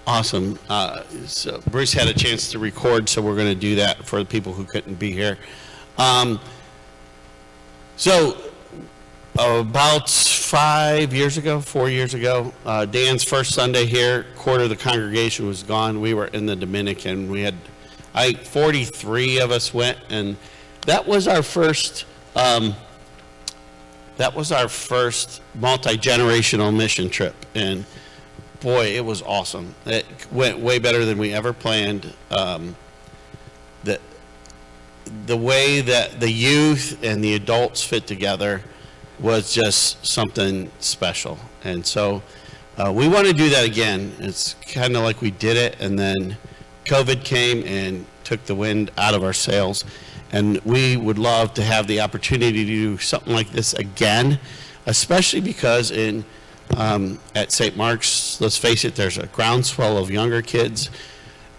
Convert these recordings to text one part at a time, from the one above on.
Awesome. So Bruce had a chance to record, so we're going to do that for the people who couldn't be here. So about 5 years ago, 4 years ago, Dan's first Sunday here, quarter of the congregation was gone. We were in the Dominican. We had, 43 of us went, and that was our first multi-generational mission trip. And boy, it was awesome. It went way better than we ever planned. The way that the youth and the adults fit together was just something special. And so we want to do that again. It's kind of like we did it, and then COVID came and took the wind out of our sails. And we would love to have the opportunity to do something like this again, especially because at St. Mark's, let's face it, there's a groundswell of younger kids,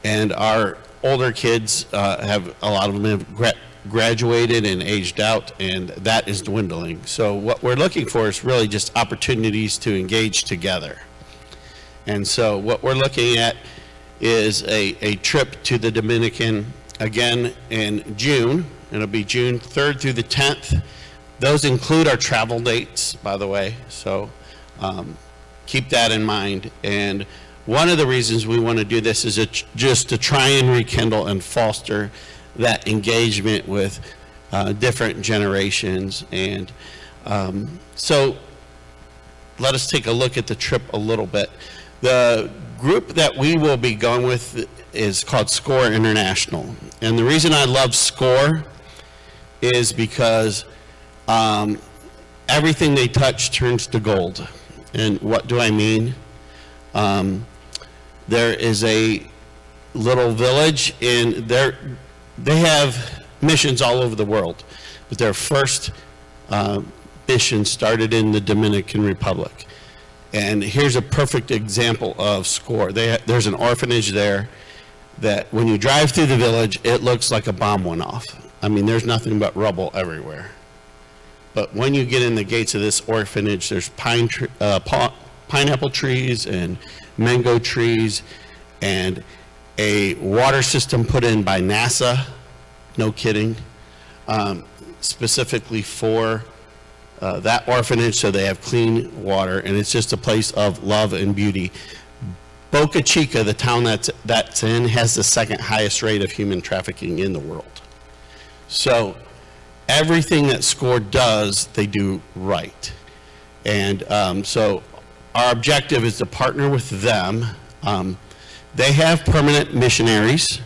and our older kids have, a lot of them have graduated and aged out, and that is dwindling. So what we're looking for is really just opportunities to engage together. And so what we're looking at is a trip to the Dominican again in June. It'll be June 3rd through the 10th. Those include our travel dates, by the way, so keep that in mind. And one of the reasons we want to do this is just to try and rekindle and foster that engagement with different generations. And so let us take a look at the trip a little bit. The group that we will be going with is called SCORE International. And the reason I love SCORE is because everything they touch turns to gold. And what do I mean? There is a little village, and they have missions all over the world, but their first mission started in the Dominican Republic. And here's a perfect example of SCORE. There's an orphanage there that when you drive through the village, it looks like a bomb went off. I mean, there's nothing but rubble everywhere. But when you get in the gates of this orphanage, there's pineapple trees and mango trees and a water system put in by NASA, no kidding, specifically for that orphanage, so they have clean water, and it's just a place of love and beauty. Boca Chica, the town that's in, has the second highest rate of human trafficking in the world. So everything that SCORE does, they do right. And so our objective is to partner with them. They have permanent missionaries,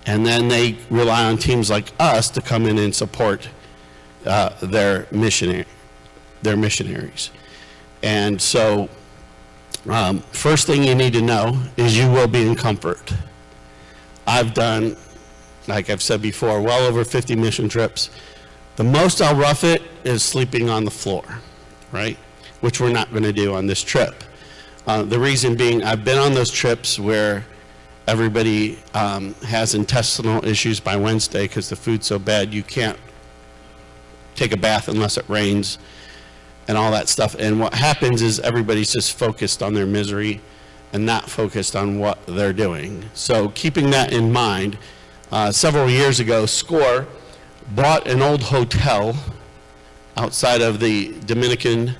and then they rely on teams like us to come in and support their missionaries. And so first thing you need to know is you will be in comfort. I've done, like I've said before, well over 50 mission trips. The most I'll rough it is sleeping on the floor, right? Which we're not going to do on this trip. The reason being, I've been on those trips where everybody has intestinal issues by Wednesday because the food's so bad you can't take a bath unless it rains and all that stuff. And what happens is everybody's just focused on their misery and not focused on what they're doing. So keeping that in mind, several years ago, SCORE bought an old hotel outside of the Dominican,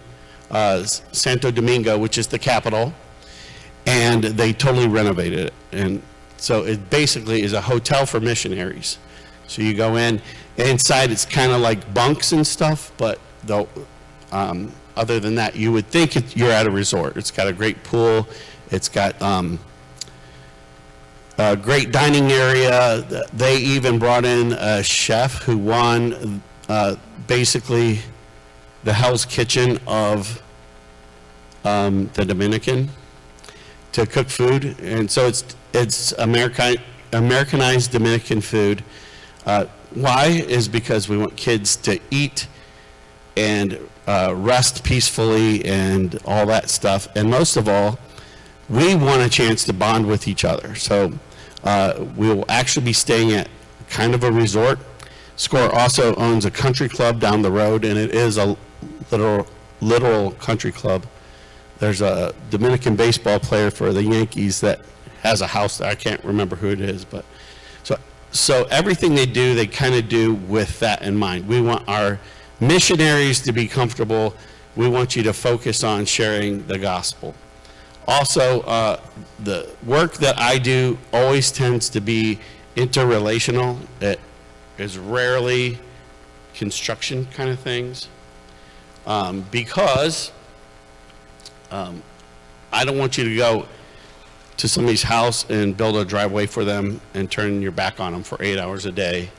Santo Domingo, which is the capital, and they totally renovated it. And so it basically is a hotel for missionaries. So you go in, inside it's kind of like bunks and stuff, but though, other than that, you would think you're at a resort. It's got a great pool. It's got a great dining area. They even brought in a chef who won basically the Hell's Kitchen of the Dominican, to cook food. And so it's Americanized Dominican food. Why? Is because we want kids to eat and rest peacefully and all that stuff. And most of all, we want a chance to bond with each other. So we will actually be staying at kind of a resort. SCORE also owns a country club down the road, and it is a literal country club. There's a Dominican baseball player for the Yankees that has a house there. I can't remember who it is, but so everything they do, they kind of do with that in mind. We want our missionaries to be comfortable. We want you to focus on sharing the gospel. Also, the work that I do always tends to be interrelational. It is rarely construction kind of things, because I don't want you to go to somebody's house and build a driveway for them and turn your back on them for 8 hours a day.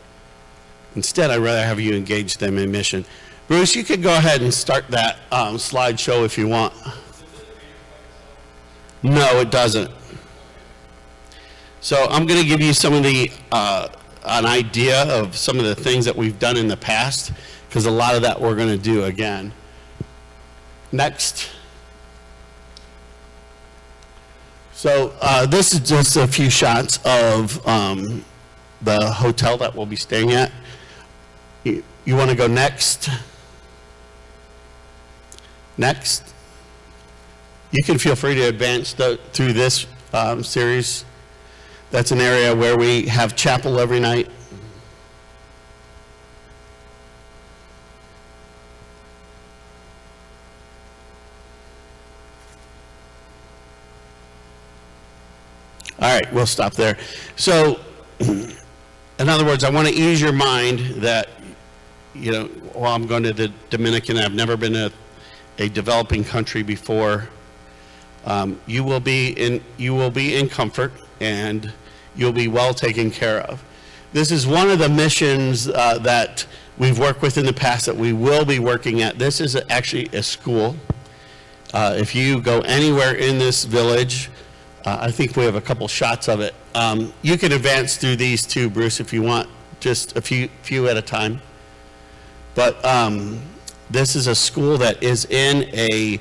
Instead, I'd rather have you engage them in mission. Bruce, you could go ahead and start that slideshow if you want. No, it doesn't. So I'm going to give you some of the, an idea of some of the things that we've done in the past, because a lot of that we're going to do again. Next. So this is just a few shots of the hotel that we'll be staying at. You want to go next? Next. You can feel free to advance through this series. That's an area where we have chapel every night. All right, we'll stop there. So, in other words, I want to ease your mind that, you know, well, I'm going to the Dominican. I've never been to a developing country before. You will be in comfort, and you'll be well taken care of. This is one of the missions that we've worked with in the past that we will be working at. This is actually a school. If you go anywhere in this village, I think we have a couple shots of it. You can advance through these too, Bruce, if you want, just a few at a time. But this is a school that is in a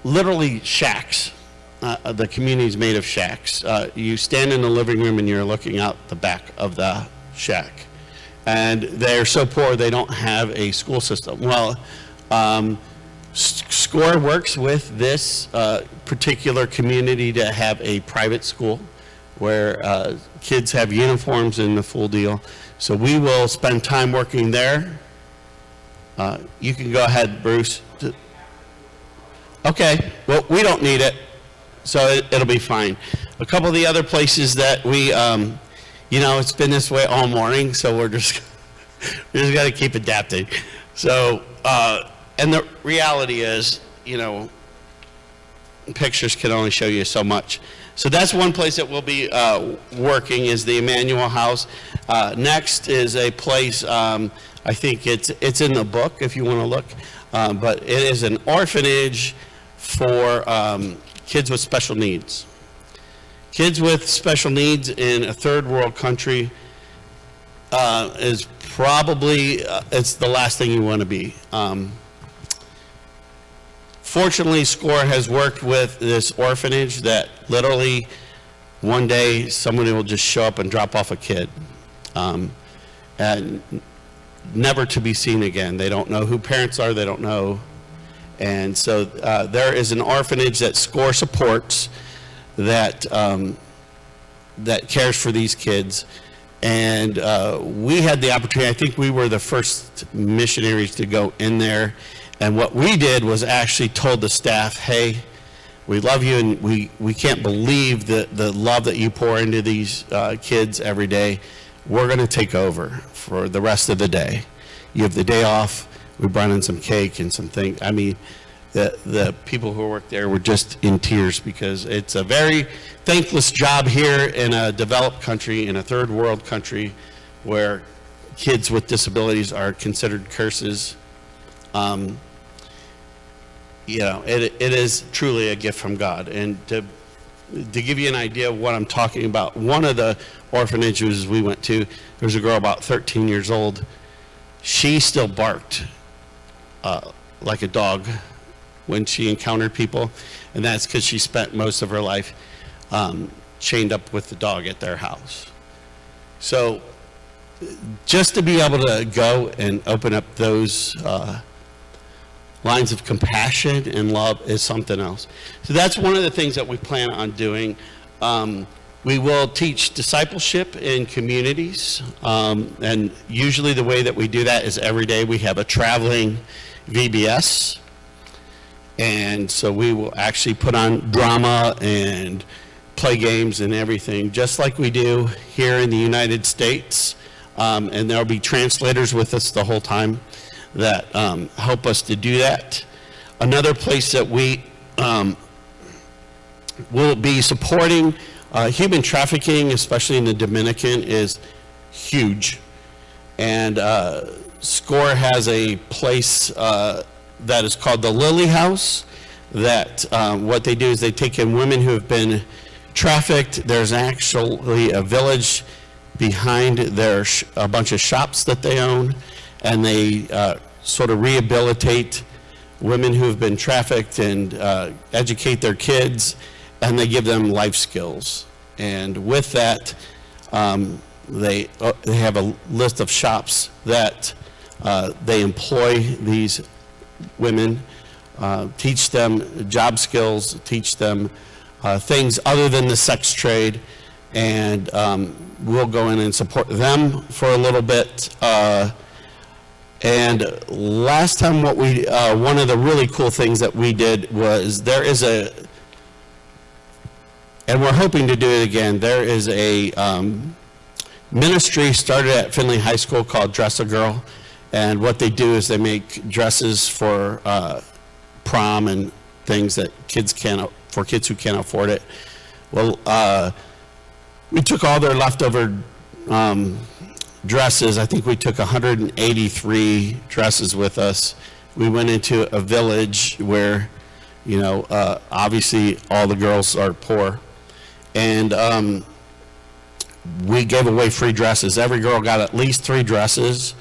literally shacks. The community is made of shacks. You stand in the living room and you're looking out the back of the shack. And they're so poor they don't have a school system. Well, SCORE works with this particular community to have a private school where kids have uniforms and the full deal. So we will spend time working there. You can go ahead, Bruce. Okay, well, we don't need it, so it'll be fine. A couple of the other places that we, you know, it's been this way all morning, so we're just got to keep adapting. So, and the reality is, you know, pictures can only show you so much. So that's one place that we'll be working, is the Emmanuel House. Next is a place, I think it's in the book if you want to look, but it is an orphanage for kids with special needs. Kids with special needs in a third world country is probably, it's the last thing you want to be. Fortunately, SCORE has worked with this orphanage that literally one day somebody will just show up and drop off a kid, and never to be seen again. They don't know who parents are, they don't know. And so there is an orphanage that SCORE supports that, that cares for these kids. And we had the opportunity, I think we were the first missionaries to go in there. And what we did was actually told the staff, hey, we love you, and we can't believe the love that you pour into these kids every day. We're going to take over for the rest of the day. You have the day off. We brought in some cake and some things. I mean, the people who work there were just in tears, because it's a very thankless job here in a developed country, in a third world country, where kids with disabilities are considered curses. it is truly a gift from God. And to give you an idea of what I'm talking about, one of the orphanages we went to, there was a girl about 13 years old. She still barked like a dog when she encountered people, and that's because she spent most of her life chained up with the dog at their house. So just to be able to go and open up those lines of compassion and love is something else. So that's one of the things that we plan on doing. We will teach discipleship in communities, and usually the way that we do that is every day we have a traveling VBS, and so we will actually put on drama and play games and everything, just like we do here in the United States, and there'll be translators with us the whole time that help us to do that. Another place that we will be supporting human trafficking, especially in the Dominican, is huge. And SCORE has a place that is called the Lily House, that what they do is they take in women who have been trafficked. There's actually a village behind a bunch of shops that they own, and they sort of rehabilitate women who have been trafficked and educate their kids, and they give them life skills. And with that, they have a list of shops that they employ these women, teach them job skills, teach them things other than the sex trade, and we'll go in and support them for a little bit. And last time one of the really cool things that we did was and we're hoping to do it again, there is a ministry started at Findlay High School called Dress a Girl, and what they do is they make dresses for prom and things that for kids who can't afford it. Well, we took all their leftover dresses. I think we took 183 dresses with us. We went into a village where, obviously all the girls are poor, and we gave away free dresses. Every girl got at least 3 dresses,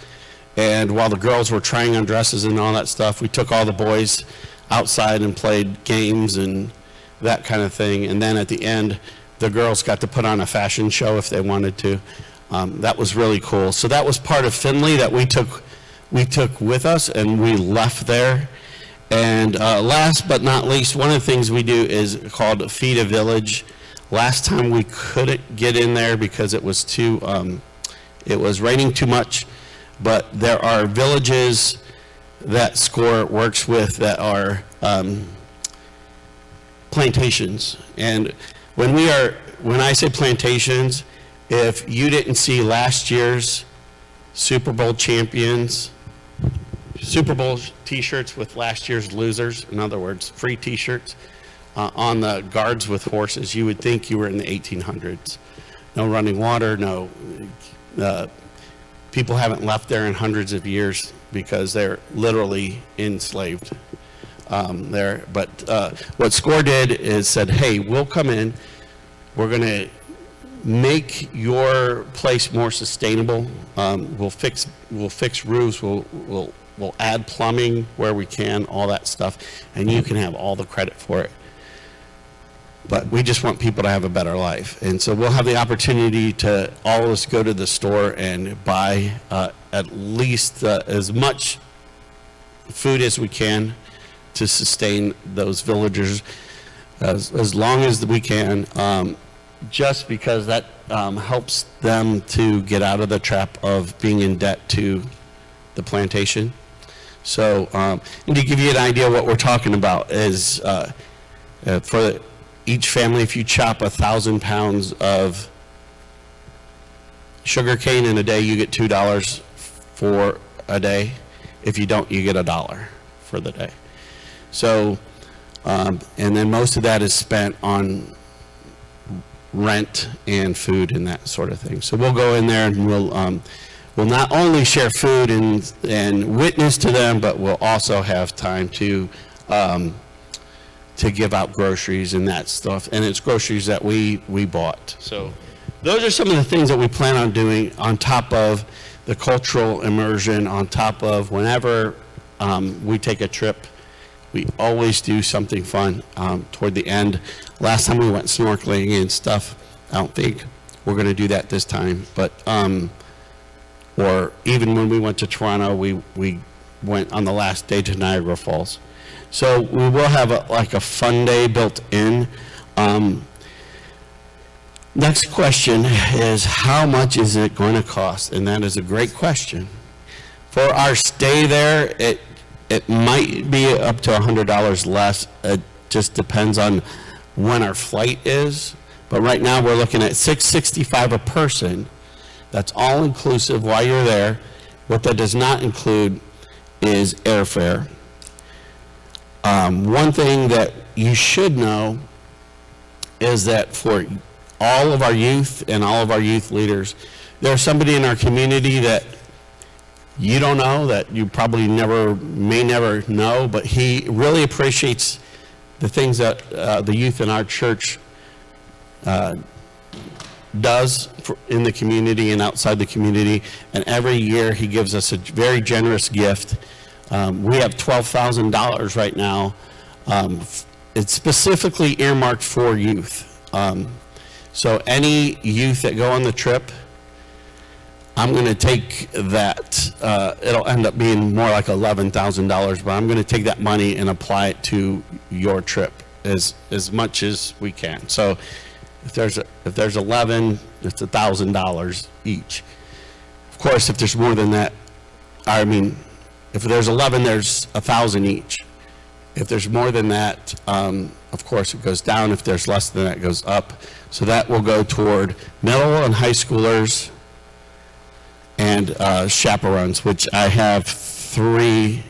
and while the girls were trying on dresses and all that stuff, we took all the boys outside and played games and that kind of thing. And then at the end, the girls got to put on a fashion show if they wanted to. That was really cool. So that was part of Findlay that we took with us, and we left there. And last but not least, one of the things we do is called Feed a Village. Last time we couldn't get in there because it was it was raining too much, but there are villages that SCORE works with that are plantations. And when I say plantations, if you didn't see last year's Super Bowl champions, Super Bowl t-shirts with last year's losers, in other words, free t-shirts, on the guards with horses, you would think you were in the 1800s. No running water, no, people haven't left there in hundreds of years because they're literally enslaved there. But what SCORE did is said, hey, we'll come in, we're gonna make your place more sustainable. We'll fix roofs, we'll add plumbing where we can, all that stuff, and you can have all the credit for it. But we just want people to have a better life. And so we'll have the opportunity to all of us go to the store and buy at least as much food as we can to sustain those villagers as long as we can, just because that helps them to get out of the trap of being in debt to the plantation. So, and to give you an idea what we're talking about is for each family, if you chop 1,000 pounds of sugar cane in a day, you get $2 for a day. If you don't, you get $1 for the day. So, and then most of that is spent on rent and food and that sort of thing. So we'll go in there and we'll not only share food and witness to them, but we'll also have time to to give out groceries and that stuff. And it's groceries that we bought. So those are some of the things that we plan on doing on top of the cultural immersion, on top of whenever we take a trip. We always do something fun toward the end. Last time we went snorkeling and stuff. I don't think we're going to do that this time. But or even when we went to Toronto, we went on the last day to Niagara Falls. So we will have a fun day built in. Next question is, how much is it going to cost? And that is a great question. For our stay there, it might be up to $100 less. It just depends on when our flight is. But right now we're looking at $665 a person. That's all inclusive while you're there. What that does not include is airfare. One thing that you should know is that for all of our youth and all of our youth leaders, there's somebody in our community that you don't know, that you probably may never know, but he really appreciates the things that the youth in our church does in the community and outside the community. And every year he gives us a very generous gift. We have $12,000 right now. It's specifically earmarked for youth. So any youth that go on the trip, I'm going to take that. It'll end up being more like $11,000, but I'm going to take that money and apply it to your trip as much as we can. So if there's 11, it's $1,000 each. Of course, if there's more than that, if there's 11, there's 1,000 each. If there's more than that, of course, it goes down. If there's less than that, it goes up. So that will go toward middle and high schoolers and chaperones, which I have 3,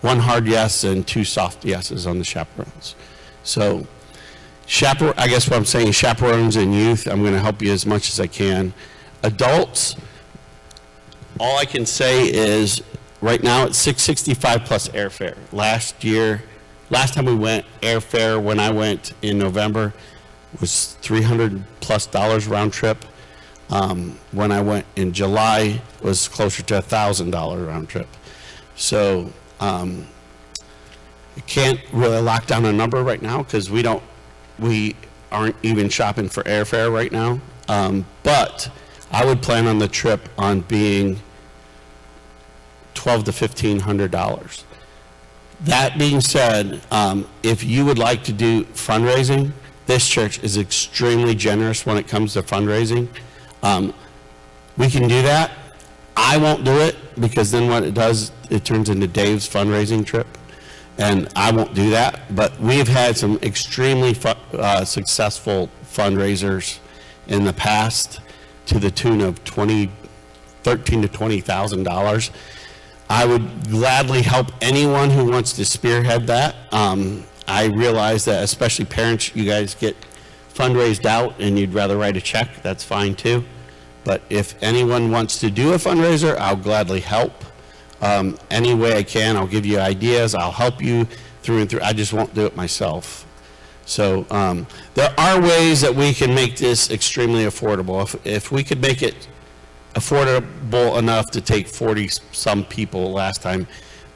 1 hard yes and 2 soft yeses on the chaperones. So I guess what I'm saying, chaperones and youth, I'm going to help you as much as I can. Adults, all I can say is right now it's $665 plus airfare. Last time we went, airfare when I went in November was $300+ round trip. When I went in July, it was closer to $1,000 round trip. So you can't really lock down a number right now because we aren't even shopping for airfare right now. But I would plan on the trip on being $1,200 to $1,500. That being said, if you would like to do fundraising, this church is extremely generous when it comes to fundraising. We can do that. I won't do it because then what it does, it turns into Dave's fundraising trip, and I won't do that. But we've had some extremely successful fundraisers in the past to the tune of $13,000 to $20,000. I would gladly help anyone who wants to spearhead that. I realize that especially parents, you guys get fundraised out and you'd rather write a check, that's fine too. But if anyone wants to do a fundraiser, I'll gladly help. Any way I can, I'll give you ideas, I'll help you through and through. I just won't do it myself. So there are ways that we can make this extremely affordable. If we could make it affordable enough to take 40-some people last time,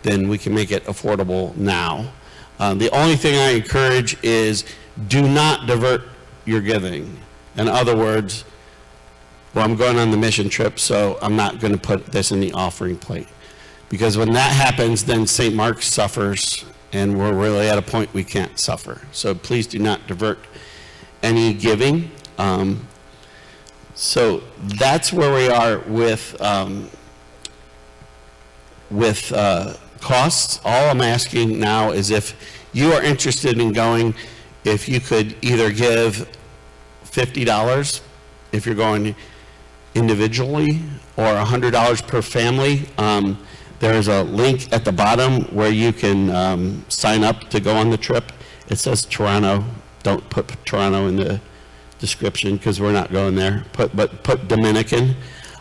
then we can make it affordable now. The only thing I encourage is do not divert your giving. In other words, well, I'm going on the mission trip, so I'm not going to put this in the offering plate. Because when that happens, then St. Mark's suffers, and we're really at a point we can't suffer. So please do not divert any giving. So that's where we are with costs. All I'm asking now is if you are interested in going, if you could either give $50 if you're going individually or $100 per family. There's a link at the bottom where you can sign up to go on the trip. It says Toronto. Don't put Toronto in the description because we're not going there. But put Dominican.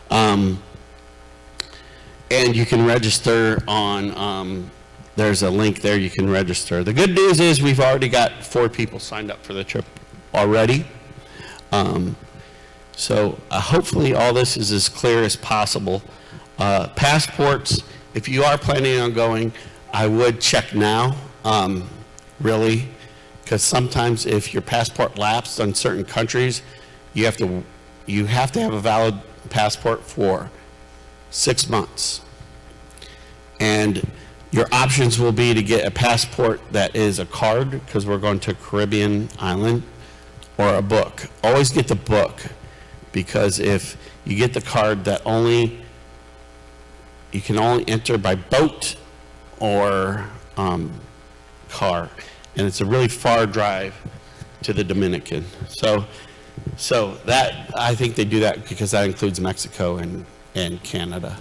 And you can register on there's a link there you can register. The good news is we've already got 4 people signed up for the trip already. So hopefully all this is as clear as possible. Passports, if you are planning on going, I would check now, really, because sometimes if your passport lapsed on certain countries, you have to have a valid passport for 6 months. And your options will be to get a passport that is a card, because we're going to a Caribbean island, or a book. Always get the book, because if you get the card, you can only enter by boat or car, and it's a really far drive to the Dominican. So that, I think they do that because that includes Mexico and Canada.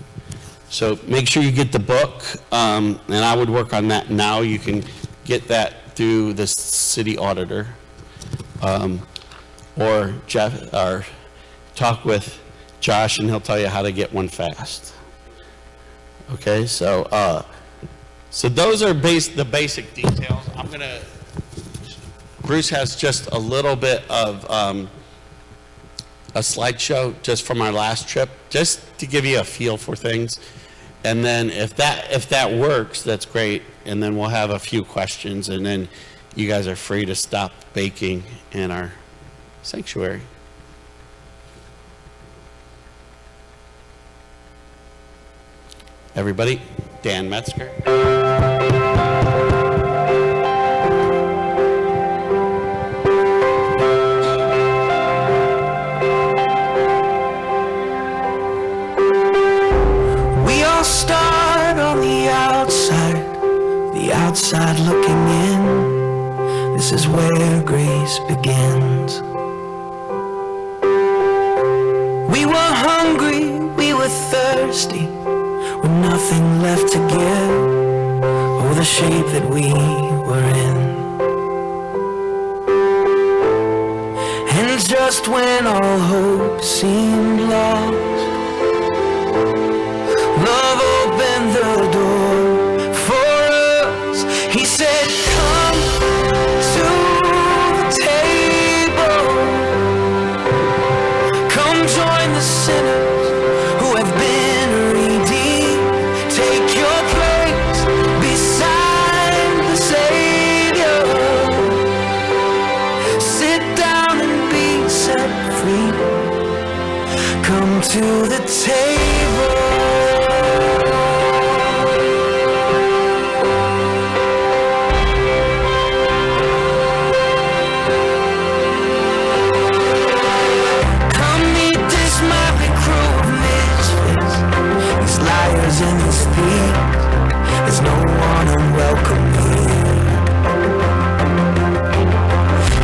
So make sure you get the book, and I would work on that now. You can get that through the city auditor, or Jeff, or talk with Josh, and he'll tell you how to get one fast. Okay, so those are the basic details. Bruce has just a little bit of a slideshow just from our last trip, just to give you a feel for things. And then if that works, that's great. And then we'll have a few questions, and then you guys are free to stop baking in our sanctuary. Everybody, Dan Metzger. We all start on the outside looking in. This is where grace begins. We were hungry, we were thirsty, with nothing left to give, or the shape that we were in. And just when all hope seemed lost, love opened the door for us. He said, come to the table, come join the sinners who have been redeemed. Take your place beside the Savior. Sit down and be set free. Come to the table. In this peak, there's no one unwelcome here.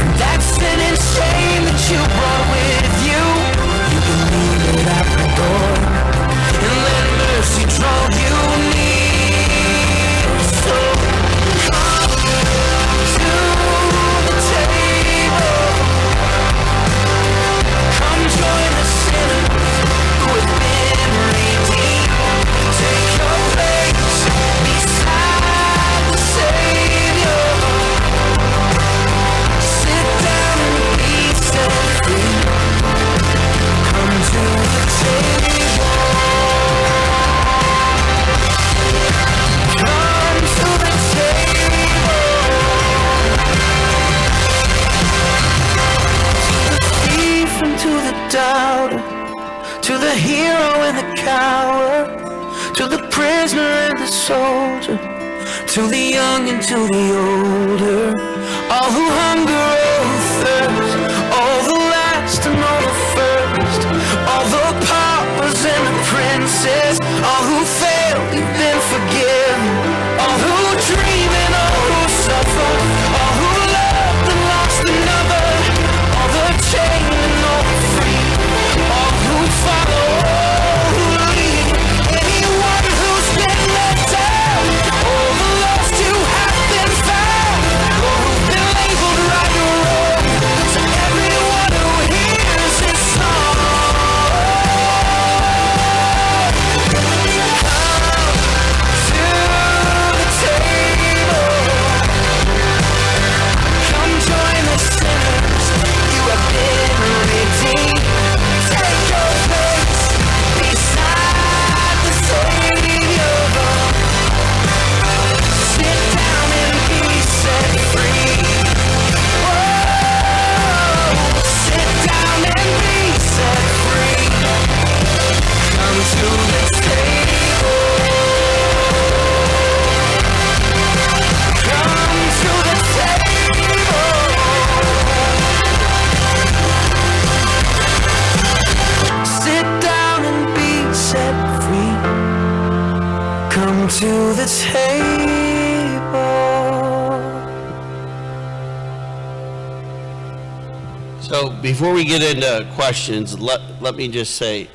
And that sin and shame that you brought with you, you can leave it at the door, and let mercy draw you near. So come to the table, come join the sinners who have been redeemed. Take your place beside the Savior. Sit down and be set free. Come to the table. Come to the table. To the thief and to the doubter, to the hero and the coward, to the prisoner and the soldier, to the young and to the older, all who hunger, all who thirst, all the last and all the first, all the paupers and the princes, all who fail, you've been forgiven, all who dream and all who suffer, all who loved and lost another, all the chained and all the free, all who follow, all who lead, anyone who's been left out, all the lost who have been found, all who've been labeled right So before we get into questions, let me just say,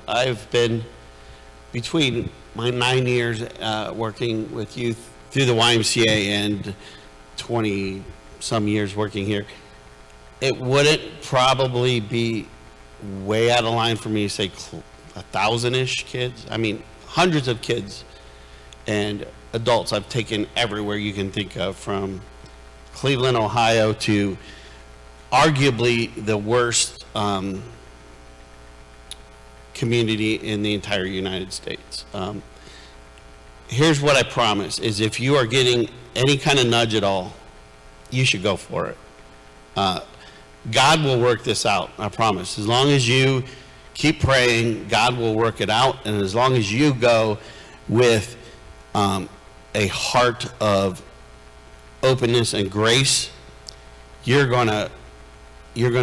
I've been between my 9 years working with youth through the YMCA and 20 some years working here. It wouldn't probably be way out of line for me to say 1,000-ish kids. I mean, hundreds of kids and adults I've taken everywhere you can think of, from Cleveland, Ohio to arguably the worst community in the entire United States. Here's what I promise, is if you are getting any kind of nudge at all, you should go for it. God will work this out, I promise. As long as you keep praying, God will work it out. And as long as you go with a heart of openness and grace, you're gonna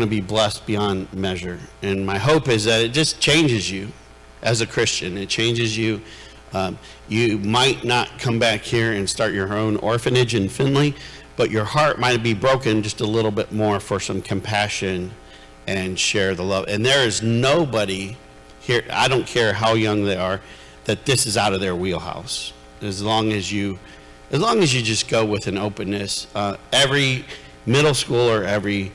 be blessed beyond measure. And my hope is that it just changes you as a Christian. It changes you. You might not come back here and start your own orphanage in Findlay, but your heart might be broken just a little bit more for some compassion and share the love. And there is nobody here, I don't care how young they are, that this is out of their wheelhouse. As long as you just go with an openness, every middle schooler, every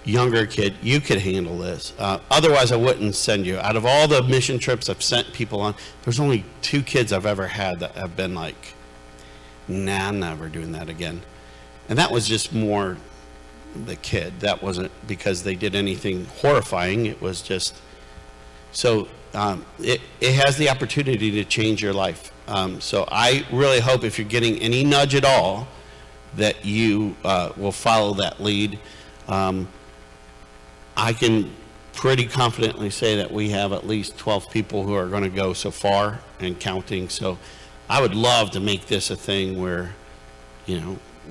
younger kid, you could handle this. Otherwise, I wouldn't send you. Out of all the mission trips I've sent people on, there's only 2 kids I've ever had that have been like, nah, I'm never doing that again. And that was just more the kid. That wasn't because they did anything horrifying. It was just, so it has the opportunity to change your life. So I really hope if you're getting any nudge at all, that you will follow that lead. I can pretty confidently say that we have at least 12 people who are going to go so far and counting. So I would love to make this a thing where,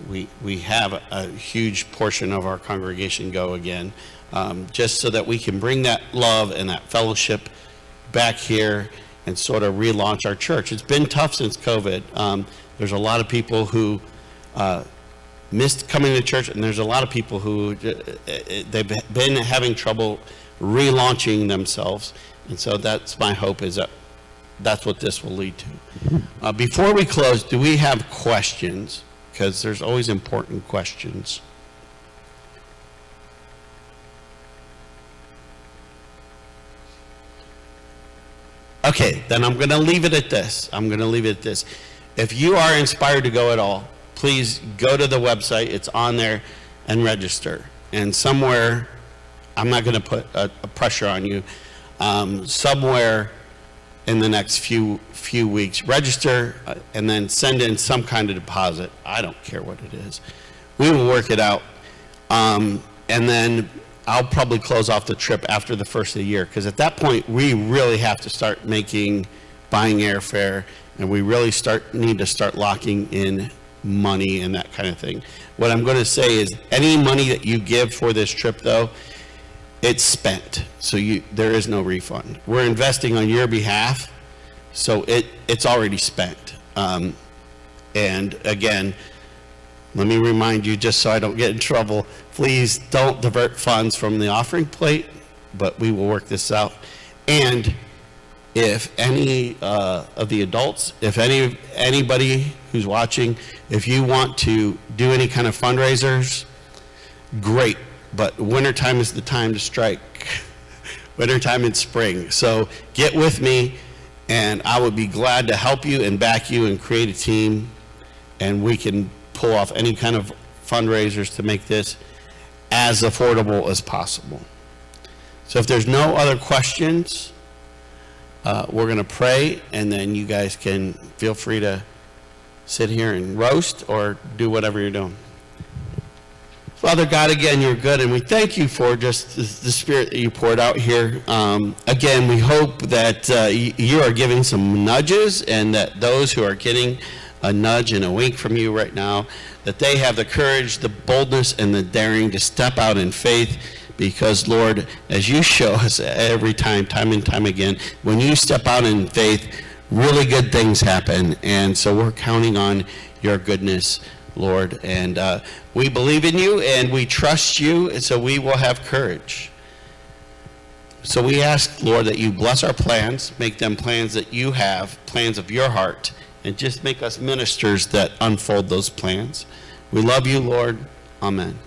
we have a huge portion of our congregation go again, just so that we can bring that love and that fellowship back here and sort of relaunch our church. It's been tough since COVID. There's a lot of people who missed coming to church, and there's a lot of people who they've been having trouble relaunching themselves. And so that's my hope, is that that's what this will lead to. Before we close, do we have questions? Because there's always important questions. Okay, then I'm going to leave it at this. If you are inspired to go at all, please go to the website. It's on there, and register. And somewhere, I'm not going to put a pressure on you, somewhere in the next few weeks, register and then send in some kind of deposit. I don't care what it is. We will work it out. And then I'll probably close off the trip after the first of the year, because at that point, we really have to start buying airfare, and we really need to start locking in money and that kind of thing. What I'm going to say is, any money that you give for this trip, though, it's spent. So there is no refund. We're investing on your behalf, so it's already spent. And again, let me remind you, just so I don't get in trouble, please don't divert funds from the offering plate, but we will work this out. And if any of the adults, if anybody who's watching, if you want to do any kind of fundraisers, great. But wintertime is the time to strike. Wintertime and spring. So get with me, and I would be glad to help you and back you and create a team, and we can pull off any kind of fundraisers to make this as affordable as possible. So if there's no other questions, we're going to pray, and then you guys can feel free to sit here and roast or do whatever you're doing. Father God, again, you're good, and we thank you for just the spirit that you poured out here. Again, we hope that you are giving some nudges, and that those who are getting a nudge and a wink from you right now, that they have the courage, the boldness, and the daring to step out in faith. Because, Lord, as you show us every time and time again, when you step out in faith, really good things happen. And so we're counting on your goodness, Lord. And we believe in you and we trust you, and so we will have courage. So we ask, Lord, that you bless our plans, make them plans that you have, plans of your heart, and just make us ministers that unfold those plans. We love you, Lord. Amen.